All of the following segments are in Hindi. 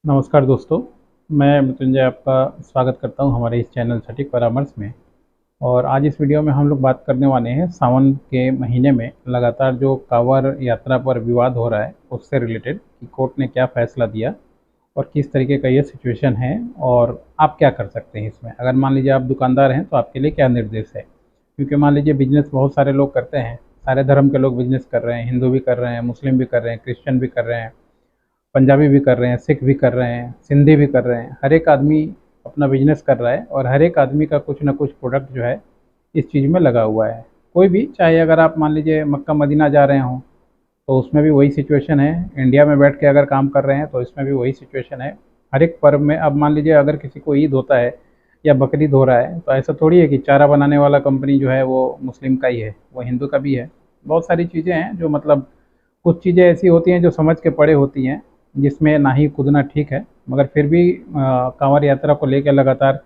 नमस्कार दोस्तों, मैं मृत्युंजय आपका स्वागत करता हूं हमारे इस चैनल सटीक परामर्श में। और आज इस वीडियो में हम लोग बात करने वाले हैं सावन के महीने में लगातार जो कांवड़ यात्रा पर विवाद हो रहा है उससे रिलेटेड कि कोर्ट ने क्या फैसला दिया और किस तरीके का ये सिचुएशन है और आप क्या कर सकते हैं इसमें। अगर मान लीजिए आप दुकानदार हैं तो आपके लिए क्या निर्देश है, क्योंकि मान लीजिए बिजनेस बहुत सारे लोग करते हैं, सारे धर्म के लोग बिजनेस कर रहे हैं, हिंदू भी कर रहे हैं, मुस्लिम भी कर रहे हैं, क्रिश्चियन भी कर रहे हैं, पंजाबी भी कर रहे हैं, सिख भी कर रहे हैं, सिंधी भी कर रहे हैं। हर एक आदमी अपना बिजनेस कर रहा है और हर एक आदमी का कुछ ना कुछ प्रोडक्ट जो है इस चीज़ में लगा हुआ है। कोई भी, चाहे अगर आप मान लीजिए मक्का मदीना जा रहे हों तो उसमें भी वही सिचुएशन है, इंडिया में बैठ के अगर काम कर रहे हैं तो इसमें भी वही सिचुएशन है। हर एक पर्व में अब मान लीजिए अगर किसी को ईद होता है या बकरीद हो रहा है तो ऐसा थोड़ी है कि चारा बनाने वाला कंपनी जो है वो मुस्लिम का ही है, वो हिंदू का भी है। बहुत सारी चीज़ें हैं जो मतलब कुछ चीज़ें ऐसी होती हैं जो समझ के परे होती हैं, जिसमें ना ही कूदना ठीक है, मगर फिर भी कांवड़ यात्रा को लेकर लगातार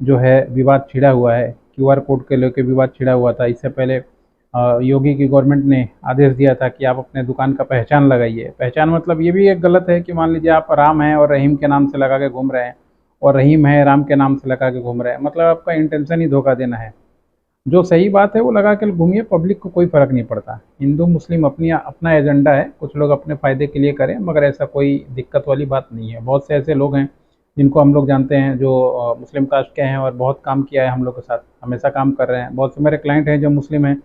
जो है विवाद छिड़ा हुआ है। क्यूआर कोड के लेकर विवाद छिड़ा हुआ था। इससे पहले योगी की गवर्नमेंट ने आदेश दिया था कि आप अपने दुकान का पहचान लगाइए। पहचान मतलब ये भी एक गलत है कि मान लीजिए आप राम हैं और रहीम के नाम से लगा के घूम रहे हैं, और रहीम है राम के नाम से लगा के घूम रहे हैं, मतलब आपका इंटेंशन ही धोखा देना है। जो सही बात है वो लगा के घूमिए, पब्लिक को कोई फ़र्क नहीं पड़ता। हिंदू मुस्लिम अपनी अपना एजेंडा है, कुछ लोग अपने फ़ायदे के लिए करें, मगर ऐसा कोई दिक्कत वाली बात नहीं है। बहुत से ऐसे लोग हैं जिनको हम लोग जानते हैं जो मुस्लिम कास्ट के हैं और बहुत काम किया है हम लोग के साथ, हमेशा काम कर रहे हैं। बहुत से मेरे क्लाइंट हैं जो मुस्लिम हैं,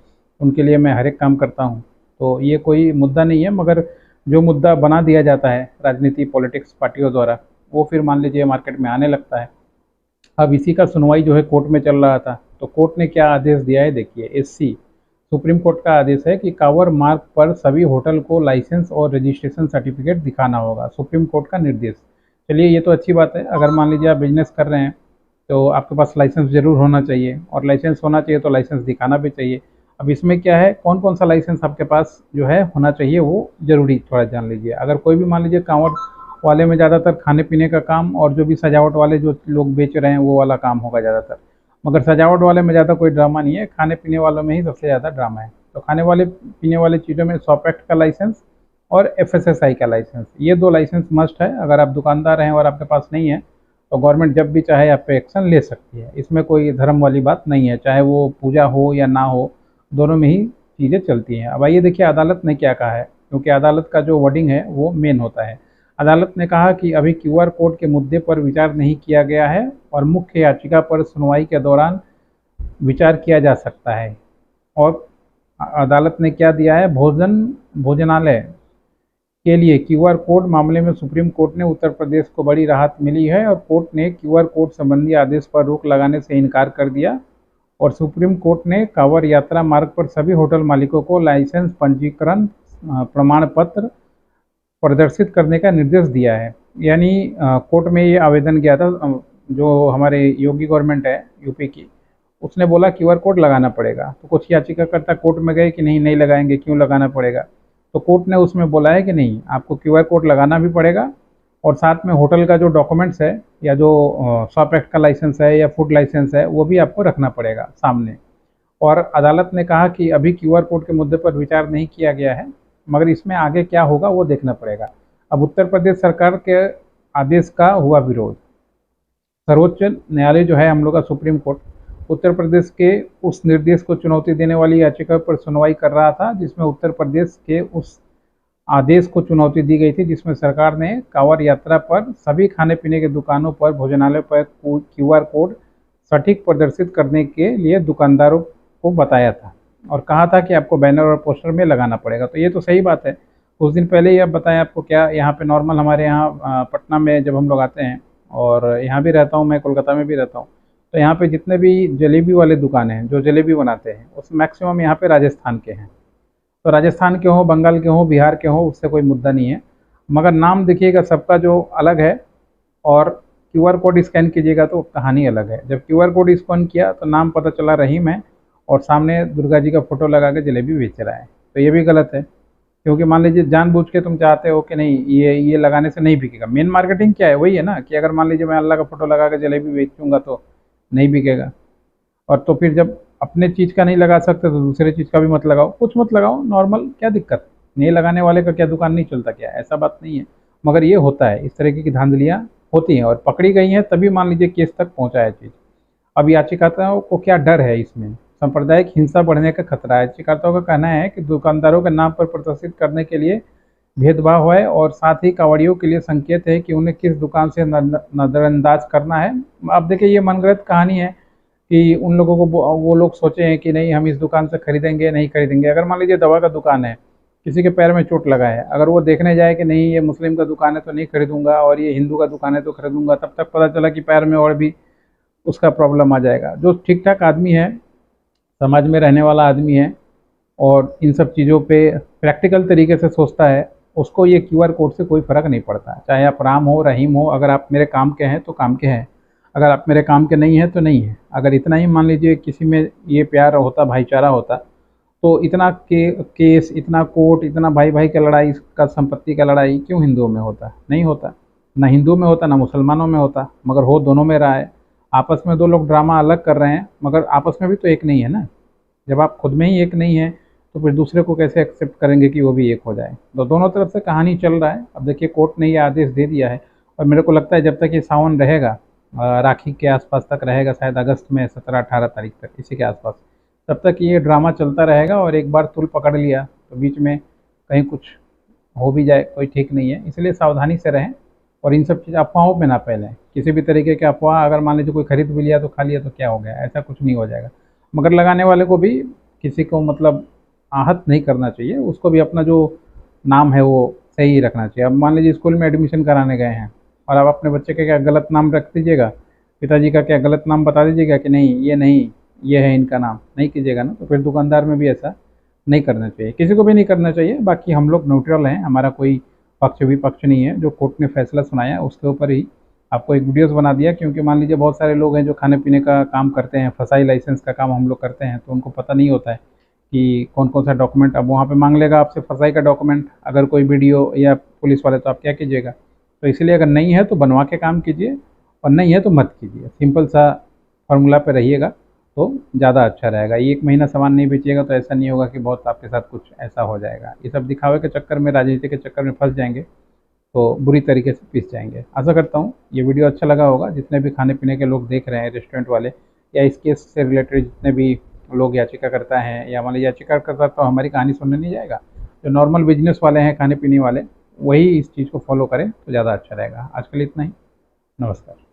उनके लिए मैं हर एक काम करता हूँ। तो ये कोई मुद्दा नहीं है, मगर जो मुद्दा बना दिया जाता है राजनीति पॉलिटिक्स पार्टियों द्वारा, वो फिर मान लीजिए मार्केट में आने लगता है। अब इसी का सुनवाई जो है कोर्ट में चल रहा था, तो कोर्ट ने क्या आदेश दिया है देखिए। एससी सुप्रीम कोर्ट का आदेश है कि कांवड़ मार्ग पर सभी होटल को लाइसेंस और रजिस्ट्रेशन सर्टिफिकेट दिखाना होगा, सुप्रीम कोर्ट का निर्देश। चलिए, ये तो अच्छी बात है। अगर मान लीजिए आप बिजनेस कर रहे हैं तो आपके पास लाइसेंस जरूर होना चाहिए, और लाइसेंस होना चाहिए तो लाइसेंस दिखाना भी चाहिए। अब इसमें क्या है, कौन कौन सा लाइसेंस आपके पास जो है होना चाहिए वो जरूरी थोड़ा जान लीजिए। अगर कोई भी मान लीजिए कांवड़ वाले में ज़्यादातर खाने पीने का काम और जो भी सजावट वाले जो लोग बेच रहे हैं वो वाला काम होगा ज़्यादातर, मगर सजावट वाले में ज़्यादा कोई ड्रामा नहीं है, खाने पीने वालों में ही सबसे ज़्यादा ड्रामा है। तो खाने वाले पीने वाली चीज़ों में शॉप एक्ट का लाइसेंस और एफएसएसआई का लाइसेंस, ये दो लाइसेंस मस्ट है। अगर आप दुकानदार हैं और आपके पास नहीं है तो गवर्नमेंट जब भी चाहे आप पे एक्शन ले सकती है। इसमें कोई धर्म वाली बात नहीं है, चाहे वो पूजा हो या ना हो, दोनों में ही चीज़ें चलती हैं। अब आइए देखिए अदालत ने क्या कहा है, क्योंकि अदालत का जो वर्डिंग है वो मेन होता है। अदालत ने कहा कि अभी क्यूआर कोड के मुद्दे पर विचार नहीं किया गया है और मुख्य याचिका पर सुनवाई के दौरान विचार किया जा सकता है। और अदालत ने क्या दिया है, भोजनालय के लिए क्यूआर कोड मामले में सुप्रीम कोर्ट ने उत्तर प्रदेश को बड़ी राहत मिली है और कोर्ट ने क्यूआर कोड संबंधी आदेश पर रोक लगाने से इनकार कर दिया। और सुप्रीम कोर्ट ने कांवड़ यात्रा मार्ग पर सभी होटल मालिकों को लाइसेंस, पंजीकरण प्रमाण पत्र प्रदर्शित करने का निर्देश दिया है। यानी कोर्ट में ये आवेदन किया था, जो हमारे योगी गवर्नमेंट है यूपी की, उसने बोला क्यूआर कोड लगाना पड़ेगा। तो कुछ याचिकाकर्ता कोर्ट में गए कि नहीं नहीं लगाएंगे, क्यों लगाना पड़ेगा। तो कोर्ट ने उसमें बोला है कि नहीं, आपको क्यूआर कोड लगाना भी पड़ेगा, और साथ में होटल का जो डॉक्यूमेंट्स है या जो शॉप एक्ट का लाइसेंस है या फूड लाइसेंस है वो भी आपको रखना पड़ेगा सामने। और अदालत ने कहा कि अभी क्यूआर कोड के मुद्दे पर विचार नहीं किया गया है, मगर इसमें आगे क्या होगा वो देखना पड़ेगा। अब उत्तर प्रदेश सरकार के आदेश का हुआ विरोध। सर्वोच्च न्यायालय जो है हम लोग का सुप्रीम कोर्ट, उत्तर प्रदेश के उस निर्देश को चुनौती देने वाली याचिका पर सुनवाई कर रहा था, जिसमें उत्तर प्रदेश के उस आदेश को चुनौती दी गई थी जिसमें सरकार ने कांवड़ यात्रा पर सभी खाने पीने की दुकानों पर, भोजनालय पर क्यूआर कोड सटीक प्रदर्शित करने के लिए दुकानदारों को बताया था और कहा था कि आपको बैनर और पोस्टर में लगाना पड़ेगा। तो ये तो सही बात है। कुछ दिन पहले ही अब बताएं आपको क्या, यहाँ पे नॉर्मल हमारे यहाँ पटना में जब हम लोग आते हैं, और यहाँ भी रहता हूँ मैं, कोलकाता में भी रहता हूँ, तो यहाँ पे जितने भी जलेबी वाले दुकानें हैं जो जलेबी बनाते हैं उस मैक्सिमम यहाँ पे राजस्थान के हैं। तो राजस्थान के हों, बंगाल के हों, बिहार के हों, उससे कोई मुद्दा नहीं है, मगर नाम देखिएगा सबका जो अलग है। और क्यूआर कोड स्कैन कीजिएगा तो कहानी अलग है। जब क्यूआर कोड स्कैन किया तो नाम पता चला रहीम है और सामने दुर्गा जी का फोटो लगा के जलेबी बेच रहा है, तो ये भी गलत है। क्योंकि मान लीजिए जानबूझ के तुम चाहते हो कि नहीं ये लगाने से नहीं बिकेगा। मेन मार्केटिंग क्या है, वही है ना, कि अगर मान लीजिए मैं अल्लाह का फोटो लगा के जलेबी बेचूंगा तो नहीं बिकेगा। और तो फिर जब अपने चीज़ का नहीं लगा सकते तो दूसरे चीज़ का भी मत लगाओ, कुछ मत लगाओ, नॉर्मल, क्या दिक्कत। नहीं लगाने वाले का क्या दुकान नहीं चलता क्या, ऐसा बात नहीं है। मगर ये होता है, इस तरीके की धांधलियाँ होती हैं और पकड़ी गई हैं तभी मान लीजिए केस तक पहुँचा है चीज़। अब याचिकार्ताओं को क्या डर है इसमें? सांप्रदायिक हिंसा बढ़ने का खतरा है। याचिकार्ताओं का कहना है कि दुकानदारों के नाम पर प्रदर्शित करने के लिए भेदभाव है और साथ ही कांवड़ियों के लिए संकेत है कि उन्हें किस दुकान से नज़रअंदाज करना है। अब देखिए ये मनगढ़ंत कहानी है कि उन लोगों को वो लोग सोचे हैं कि नहीं हम इस दुकान से खरीदेंगे, नहीं खरीदेंगे। अगर मान लीजिए दवा का दुकान है, किसी के पैर में चोट लगा है, अगर वो देखने जाए कि नहीं ये मुस्लिम का दुकान है तो नहीं खरीदूंगा और ये हिंदू का दुकान है तो खरीदूंगा, तब तक पता चला कि पैर में और भी उसका प्रॉब्लम आ जाएगा। जो ठीक ठाक आदमी है, समाज में रहने वाला आदमी है और इन सब चीज़ों पे प्रैक्टिकल तरीके से सोचता है, उसको ये क्यूआर कोड से कोई फ़र्क नहीं पड़ता। चाहे आप राम हो, रहीम हो, अगर आप मेरे काम के हैं तो काम के हैं, अगर आप मेरे काम के नहीं हैं तो नहीं है। अगर इतना ही मान लीजिए किसी में ये प्यार होता, भाईचारा होता, तो इतना केस, इतना कोर्ट, इतना भाई भाई का लड़ाई, का संपत्ति का लड़ाई क्यों हिंदुओं में होता? नहीं होता। ना हिंदुओं में होता, ना मुसलमानों में होता, मगर हो दोनों में रहा है। आपस में दो लोग ड्रामा अलग कर रहे हैं, मगर आपस में भी तो एक नहीं है ना। जब आप खुद में ही एक नहीं है तो फिर दूसरे को कैसे एक्सेप्ट करेंगे कि वो भी एक हो जाए? तो दोनों तरफ से कहानी चल रहा है। अब देखिए कोर्ट ने ये आदेश दे दिया है और मेरे को लगता है जब तक ये सावन रहेगा, राखी के आसपास तक रहेगा, शायद अगस्त में 17-18 तारीख तक, इसी के आसपास, तब तक ये ड्रामा चलता रहेगा। और एक बार तुल पकड़ लिया तो बीच में कहीं कुछ हो भी जाए कोई ठीक नहीं है। इसलिए सावधानी से रहें और इन सब चीज़ अफवाहों में ना फैलें। किसी भी तरीके के अफवाह, अगर मान लीजिए कोई खरीद भी लिया तो खा लिया तो क्या हो गया, ऐसा कुछ नहीं हो जाएगा। मगर लगाने वाले को भी किसी को मतलब आहत नहीं करना चाहिए, उसको भी अपना जो नाम है वो सही रखना चाहिए। अब मान लीजिए स्कूल में एडमिशन कराने गए हैं और आप अपने बच्चे का क्या गलत नाम रख दीजिएगा, पिताजी का क्या गलत नाम बता दीजिएगा कि नहीं ये नहीं, ये है इनका नाम, नहीं कीजिएगा ना, तो फिर दुकानदार में भी ऐसा नहीं करना चाहिए, किसी को भी नहीं करना चाहिए। बाकी हम लोग न्यूट्रल हैं, हमारा कोई पक्ष विपक्ष नहीं है। जो कोर्ट ने फैसला सुनाया उसके ऊपर ही आपको एक वीडियोस बना दिया, क्योंकि मान लीजिए बहुत सारे लोग हैं जो खाने पीने का काम करते हैं, फसाई लाइसेंस का काम हम लोग करते हैं, तो उनको पता नहीं होता है कि कौन कौन सा डॉक्यूमेंट अब वहाँ पे मांग लेगा आपसे, फसाई का डॉक्यूमेंट, अगर कोई वीडियो या पुलिस वाले, तो आप क्या कीजिएगा? तो इसलिए अगर नहीं है तो बनवा के काम कीजिए और नहीं है तो मत कीजिए। सिंपल सा फार्मूला पे रहिएगा तो ज़्यादा अच्छा रहेगा। ये 1 महीना सामान नहीं बेचिएगा तो ऐसा नहीं होगा कि बहुत आपके साथ कुछ ऐसा हो जाएगा। ये सब दिखावे के चक्कर में, राजनीति के चक्कर में फंस जाएंगे तो बुरी तरीके से पिस जाएंगे। आशा करता हूँ ये वीडियो अच्छा लगा होगा। जितने भी खाने पीने के लोग देख रहे हैं, रेस्टोरेंट वाले या इस केस से रिलेटेड जितने भी लोग याचिका करता हैं, या मान लीजिए याचिका करता तो हमारी कहानी सुनने नहीं जाएगा, जो नॉर्मल बिजनेस वाले हैं, खाने पीने वाले, वही इस चीज़ को फॉलो करें तो ज़्यादा अच्छा रहेगा। आज के लिए इतना ही। नमस्कार।